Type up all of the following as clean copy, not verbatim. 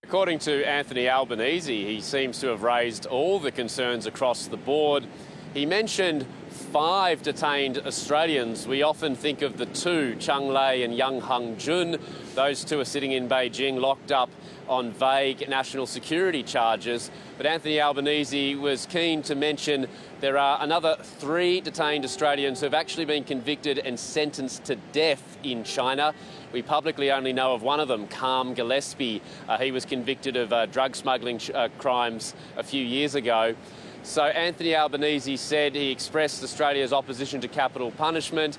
According to Anthony Albanese, he seems to have raised all the concerns across the board. He mentioned 5 detained Australians. We often think of the 2, Qiang Lei and Yang Heng-jun. Those 2 are sitting in Beijing, locked up on vague national security charges. But Anthony Albanese was keen to mention there are another 3 detained Australians who have actually been convicted and sentenced to death in China. We publicly only know of one of them, Kham Gillespie. He was convicted of drug smuggling crimes a few years ago. So Anthony Albanese said he expressed Australia's opposition to capital punishment.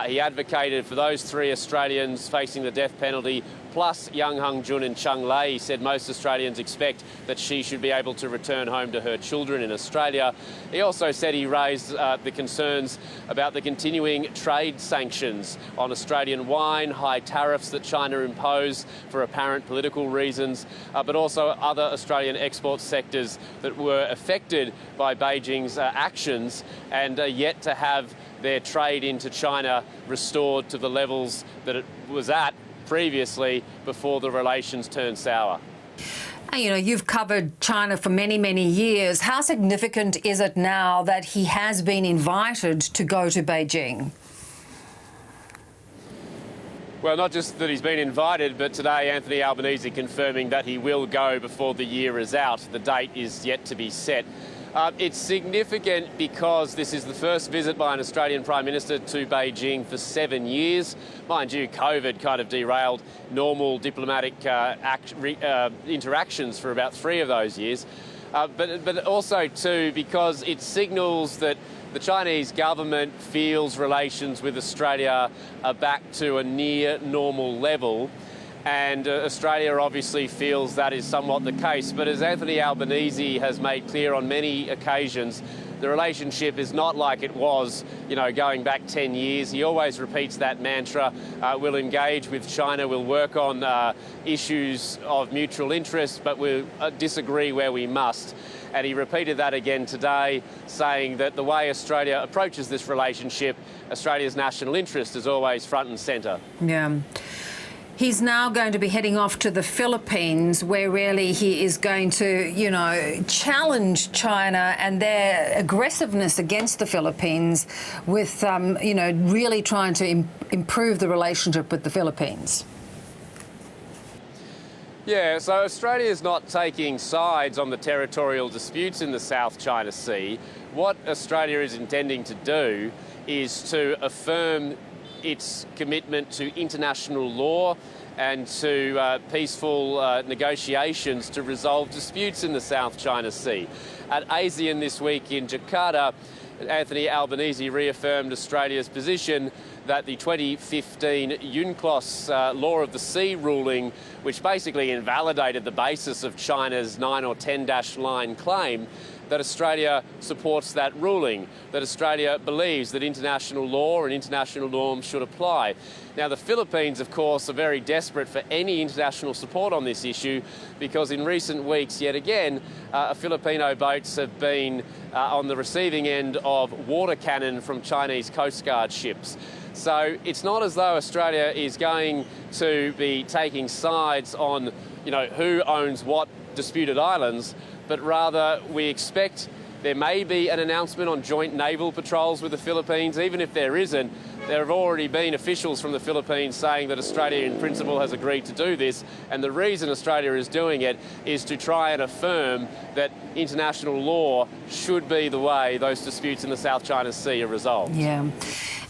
He advocated for those 3 Australians facing the death penalty, plus Yang Heng-jun and Qiang Lei. He said most Australians expect that she should be able to return home to her children in Australia. He also said he raised the concerns about the continuing trade sanctions on Australian wine, high tariffs that China impose for apparent political reasons, but also other Australian export sectors that were affected by Beijing's actions and yet to have their trade into China restored to the levels that it was at previously before the relations turned sour. You know, you've covered China for many, many years. How significant is it now that he has been invited to go to Beijing? Well, not just that he's been invited, but today Anthony Albanese confirming that he will go before the year is out. The date is yet to be set. It's significant because this is the first visit by an Australian Prime Minister to Beijing for 7 years. Mind you, COVID kind of derailed normal diplomatic interactions for about 3 of those years. But also, too, because it signals that the Chinese government feels relations with Australia are back to a near normal level. And Australia obviously feels that is somewhat the case. But as Anthony Albanese has made clear on many occasions, the relationship is not like it was, you know, going back 10 years. He always repeats that mantra. We'll engage with China, we'll work on issues of mutual interest, but we'll disagree where we must. And he repeated that again today, saying that the way Australia approaches this relationship, Australia's national interest is always front and centre. Yeah. He's now going to be heading off to the Philippines, where really he is going to, you know, challenge China and their aggressiveness against the Philippines with, you know, really trying to improve the relationship with the Philippines. Yeah, so Australia is not taking sides on the territorial disputes in the South China Sea. What Australia is intending to do is to affirm its commitment to international law and to peaceful negotiations to resolve disputes in the South China Sea. At ASEAN this week in Jakarta, Anthony Albanese reaffirmed Australia's position that the 2015 UNCLOS Law of the Sea ruling, which basically invalidated the basis of China's 9 or 10-dash line claim, that Australia supports that ruling, that Australia believes that international law and international norms should apply. Now, the Philippines, of course, are very desperate for any international support on this issue because in recent weeks, yet again, Filipino boats have been on the receiving end of water cannon from Chinese Coast Guard ships. So it's not as though Australia is going to be taking sides on, you know, who owns what disputed islands, but rather we expect there may be an announcement on joint naval patrols with the Philippines. Even if there isn't, there have already been officials from the Philippines saying that Australia in principle has agreed to do this, and the reason Australia is doing it is to try and affirm that international law should be the way those disputes in the South China Sea are resolved. Yeah.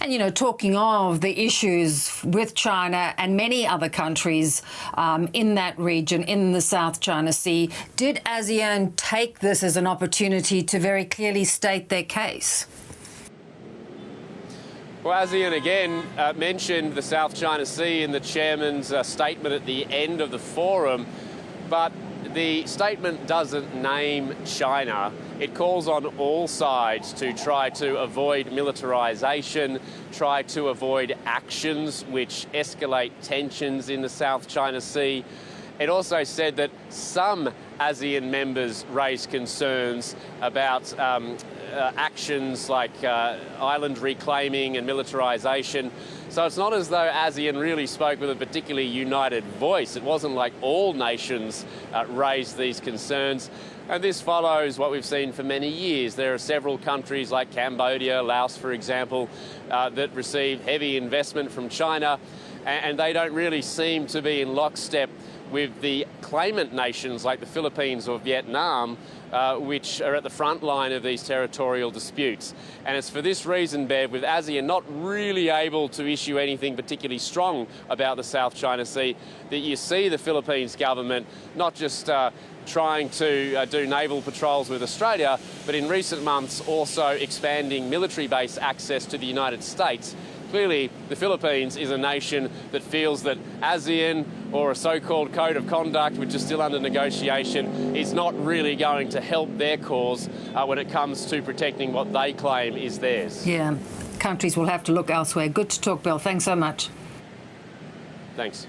And, you know, talking of the issues with China and many other countries in that region, in the South China Sea, did ASEAN take this as an opportunity to very clearly state their case? Well, ASEAN again mentioned the South China Sea in the chairman's statement at the end of the forum, but the statement doesn't name China. It calls on all sides to try to avoid militarisation, try to avoid actions which escalate tensions in the South China Sea. It also said that some ASEAN members raised concerns about actions like island reclaiming and militarisation. So it's not as though ASEAN really spoke with a particularly united voice. It wasn't like all nations raised these concerns. And this follows what we've seen for many years. There are several countries like Cambodia, Laos, for example, that receive heavy investment from China, and they don't really seem to be in lockstep with the claimant nations like the Philippines or Vietnam, which are at the front line of these territorial disputes. And it's for this reason, Bev, with ASEAN not really able to issue anything particularly strong about the South China Sea, that you see the Philippines government not just trying to do naval patrols with Australia, but in recent months also expanding military base access to the United States. Clearly, the Philippines is a nation that feels that ASEAN, or a so-called code of conduct, which is still under negotiation, is not really going to help their cause when it comes to protecting what they claim is theirs. Yeah, countries will have to look elsewhere. Good to talk, Bill. Thanks so much. Thanks.